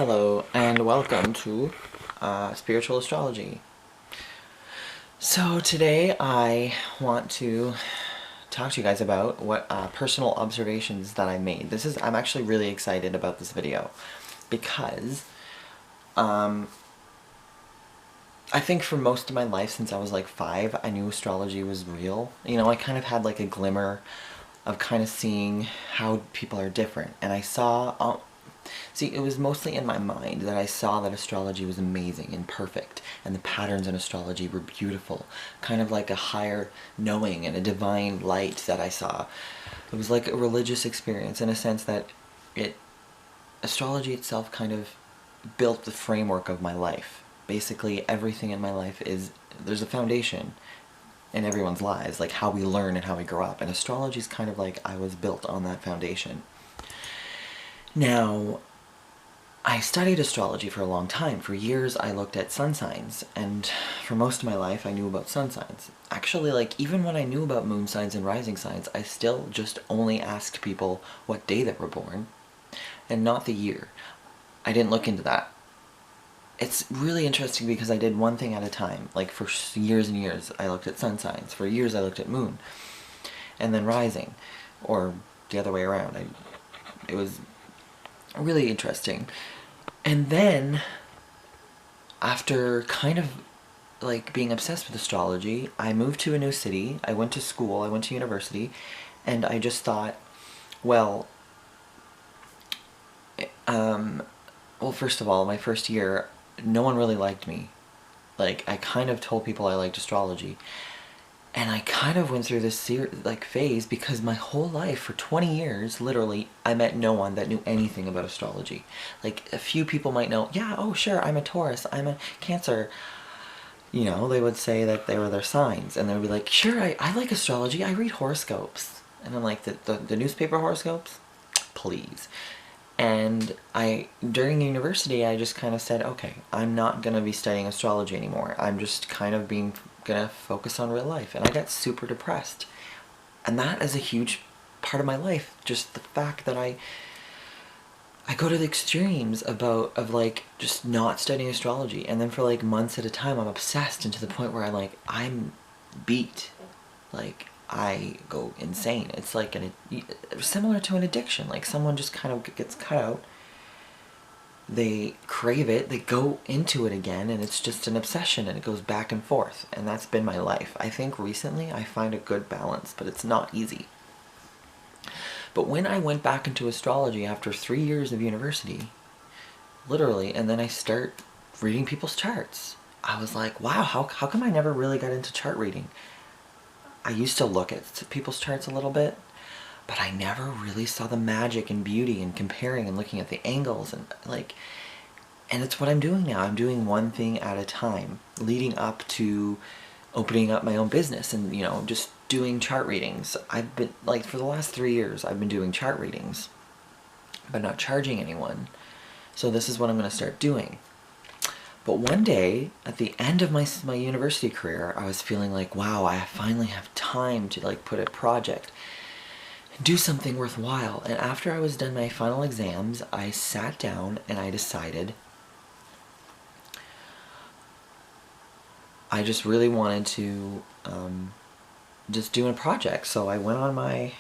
Hello and welcome to Spiritual Astrology. So today I want to talk to you guys about what personal observations that I made. I'm actually really excited about this video because I think for most of my life since I was like 5, I knew astrology was real. You know, I kind of had like a glimmer of kind of seeing how people are different, and I saw see, it was mostly in my mind that I saw that astrology was amazing and perfect, and the patterns in astrology were beautiful, kind of like a higher knowing and a divine light that I saw. It was like a religious experience in a sense that astrology itself kind of built the framework of my life. Basically, everything in my life there's a foundation in everyone's lives, like how we learn and how we grow up, and astrology is kind of like I was built on that foundation. Now, I studied astrology for a long time. For years I looked at sun signs, and for most of my life I knew about sun signs. Actually, like, even when I knew about moon signs and rising signs, I still just only asked people what day they were born, and not the year. I didn't look into that. It's really interesting because I did one thing at a time. Like, for years and years I looked at sun signs. For years I looked at moon. And then rising. Or the other way around. It was really interesting. And then, after kind of like being obsessed with astrology, I moved to a new city, I went to school, I went to university, and I just thought, well, first of all, my first year, no one really liked me. Like, I kind of told people I liked astrology. And I kind of went through this phase because my whole life, for 20 years, literally, I met no one that knew anything about astrology. Like, a few people might know, yeah, oh sure, I'm a Taurus, I'm a Cancer. You know, they would say that they were their signs, and they would be like, sure, I like astrology, I read horoscopes. And I'm like, the newspaper horoscopes? Please. And during university, I just kind of said, okay, I'm not going to be studying astrology anymore. I'm just kind of gonna focus on real life. And I got super depressed. And that is a huge part of my life. Just the fact that I go to the extremes of like just not studying astrology. And then for like months at a time, I'm obsessed, and to the point where I'm beat. Like, I go insane. It's like similar to an addiction. Like, someone just kind of gets cut out. They crave it, they go into it again, and it's just an obsession, and it goes back and forth. And that's been my life. I think recently I find a good balance, but it's not easy. But when I went back into astrology after 3 years of university, literally, and then I start reading people's charts, I was like, wow, how come I never really got into chart reading? I used to look at people's charts a little bit, but I never really saw the magic and beauty in comparing and looking at the angles and it's what I'm doing now. I'm doing one thing at a time, leading up to opening up my own business and, you know, just doing chart readings. I've been, like, for the last 3 years, I've been doing chart readings, but not charging anyone. So this is what I'm going to start doing. But one day, at the end of my university career, I was feeling like, wow, I finally have time to, like, put a project, do something worthwhile. And after I was done my final exams, I sat down and I decided I just really wanted to just do a project. So I went on my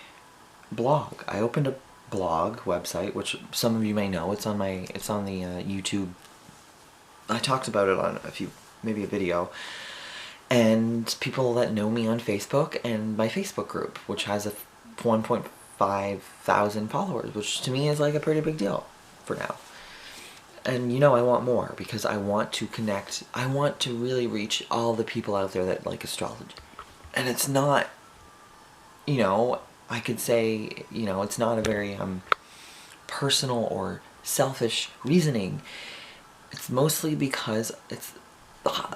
blog. I opened a blog website, which some of you may know. It's on the YouTube. I talked about it on maybe a video. And people that know me on Facebook, and my Facebook group, which has a 1.5 thousand followers, which to me is like a pretty big deal for now. And, you know, I want more, because I want to connect. I want to really reach all the people out there that like astrology. And it's not, you know, I could say, you know, it's not a very personal or selfish reasoning. It's mostly because it's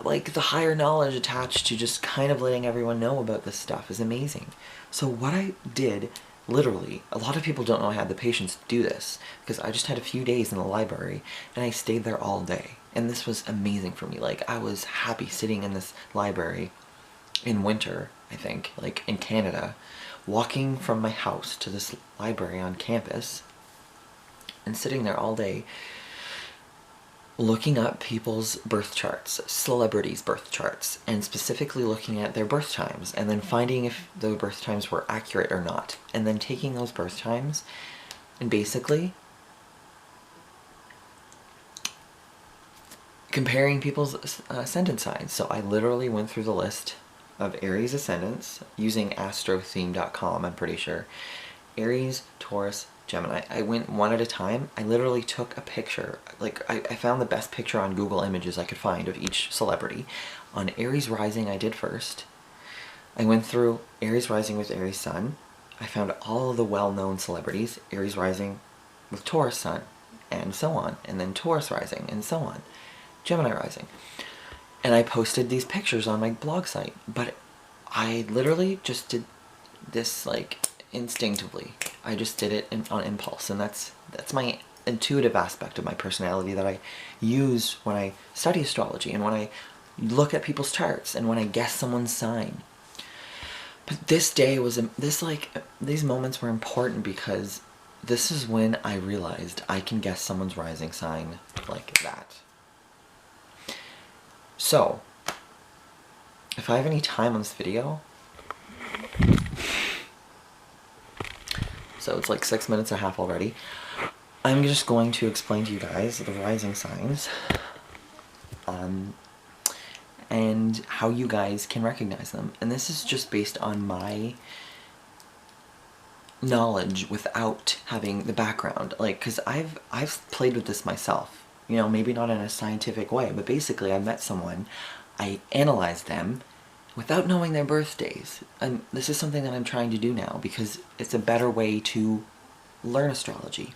like the higher knowledge attached to just kind of letting everyone know about this stuff is amazing. So what I did, literally, a lot of people don't know I had the patience to do this, because I just had a few days in the library and I stayed there all day. And this was amazing for me. Like, I was happy sitting in this library in winter, I think, like in Canada, walking from my house to this library on campus and sitting there all day looking up people's birth charts, celebrities' birth charts, and specifically looking at their birth times, and then finding if the birth times were accurate or not, and then taking those birth times and basically comparing people's ascendant signs. So I literally went through the list of Aries ascendants using astrotheme.com, I'm pretty sure. Aries, Taurus, Gemini. I went one at a time. I literally took a picture. Like, I found the best picture on Google Images I could find of each celebrity. On Aries rising, I did first. I went through Aries rising with Aries sun. I found all of the well-known celebrities. Aries rising with Taurus sun, and so on. And then Taurus rising, and so on. Gemini rising. And I posted these pictures on my blog site. But I literally just did this, like, instinctively. I just did it on impulse, and that's my intuitive aspect of my personality that I use when I study astrology and when I look at people's charts and when I guess someone's sign. But this day was these moments were important because this is when I realized I can guess someone's rising sign like that. So, if I have any time on this video, so it's like 6 minutes and a half already, I'm just going to explain to you guys the rising signs, and how you guys can recognize them. And this is just based on my knowledge without having the background. Like, because I've played with this myself. You know, maybe not in a scientific way, but basically I met someone, I analyzed them without knowing their birthdays. And this is something that I'm trying to do now because it's a better way to learn astrology.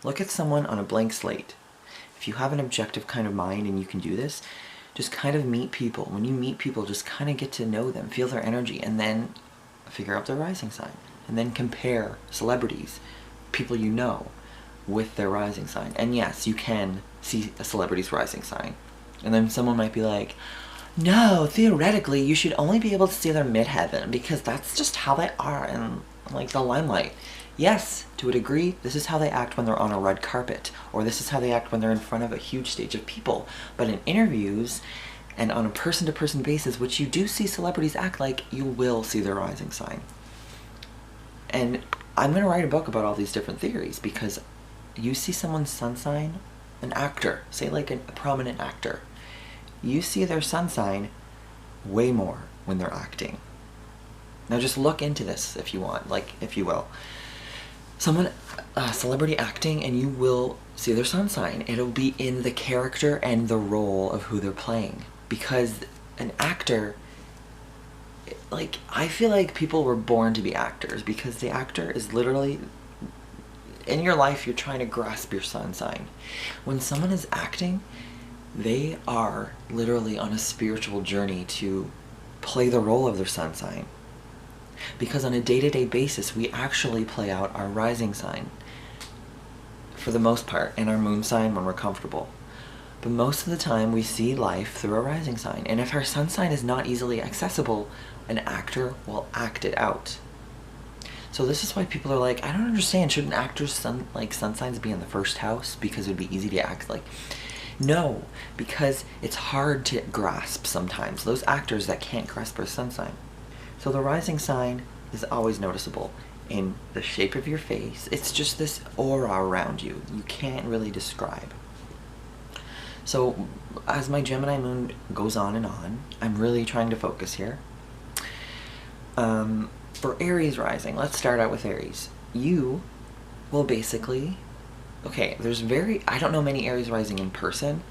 Look at someone on a blank slate. If you have an objective kind of mind and you can do this, just kind of meet people. When you meet people, just kind of get to know them, feel their energy, and then figure out their rising sign. And then compare celebrities, people you know, with their rising sign. And yes, you can see a celebrity's rising sign. And then someone might be like, no, theoretically, you should only be able to see their midheaven because that's just how they are in, like, the limelight. Yes, to a degree, this is how they act when they're on a red carpet, or this is how they act when they're in front of a huge stage of people. But in interviews, and on a person-to-person basis, which you do see celebrities act like, you will see their rising sign. And I'm going to write a book about all these different theories, because you see someone's sun sign, an actor, say like a prominent actor, you see their sun sign way more when they're acting. Now just look into this if you want, like, if you will. Someone, celebrity acting, and you will see their sun sign. It'll be in the character and the role of who they're playing. Because an actor, like, I feel like people were born to be actors, because the actor is literally, in your life, you're trying to grasp your sun sign. When someone is acting, they are literally on a spiritual journey to play the role of their sun sign. Because on a day-to-day basis, we actually play out our rising sign, for the most part, and our moon sign when we're comfortable. But most of the time, we see life through a rising sign. And if our sun sign is not easily accessible, an actor will act it out. So this is why people are like, I don't understand, shouldn't actors' sun signs be in the first house because it would be easy to act like? No, because it's hard to grasp sometimes. Those actors that can't grasp their sun sign. So the rising sign is always noticeable in the shape of your face. It's just this aura around you. You can't really describe. So as my Gemini moon goes on, I'm really trying to focus here. For Aries rising, let's start out with Aries. You will basically, okay, I don't know many Aries rising in person,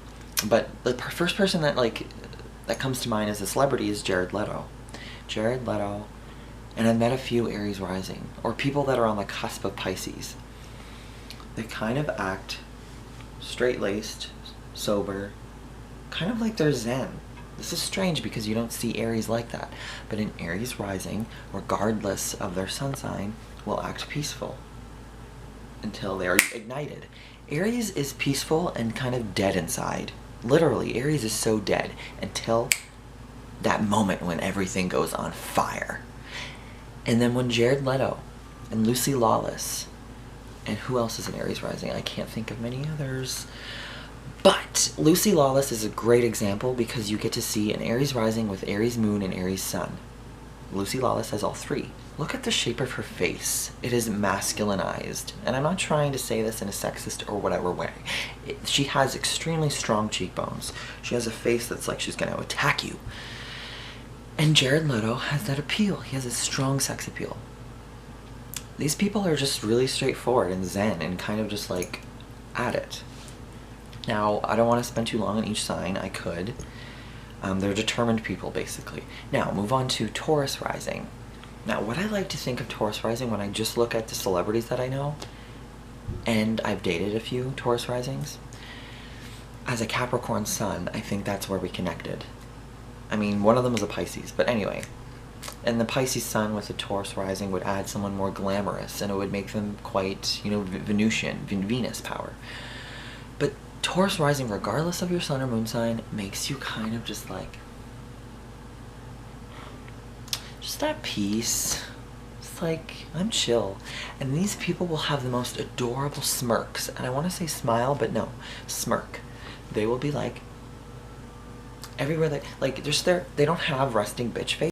but the first person that comes to mind as a celebrity is Jared Leto. Jared Leto, and I've met a few Aries rising, or people that are on the cusp of Pisces. They kind of act straight-laced, sober, kind of like they're Zen. This is strange because you don't see Aries like that, but an Aries rising, regardless of their sun sign, will act peaceful until they are ignited. Aries is peaceful and kind of dead inside. Literally, Aries is so dead until that moment when everything goes on fire. And then when Jared Leto and Lucy Lawless, and who else is an Aries rising? I can't think of many others. But Lucy Lawless is a great example because you get to see an Aries rising with Aries moon and Aries sun. Lucy Lawless has all three. Look at the shape of her face. It is masculinized. And I'm not trying to say this in a sexist or whatever way. She has extremely strong cheekbones. She has a face that's like she's going to attack you. And Jared Leto has that appeal. He has a strong sex appeal. These people are just really straightforward and zen and kind of just like at it. Now, I don't want to spend too long on each sign. I could. They're determined people, basically. Now, move on to Taurus rising. Now, what I like to think of Taurus rising when I just look at the celebrities that I know, and I've dated a few Taurus risings, as a Capricorn sun, I think that's where we connected. I mean, one of them was a Pisces, but anyway. And the Pisces sun with the Taurus rising would add someone more glamorous, and it would make them quite, you know, Venusian, Venus power. But Taurus rising, regardless of your sun or moon sign, makes you kind of just like, just at peace. It's like, I'm chill. And these people will have the most adorable smirks. And I want to say smile, but no, smirk. They will be like, everywhere they, like, just they don't have resting bitch face.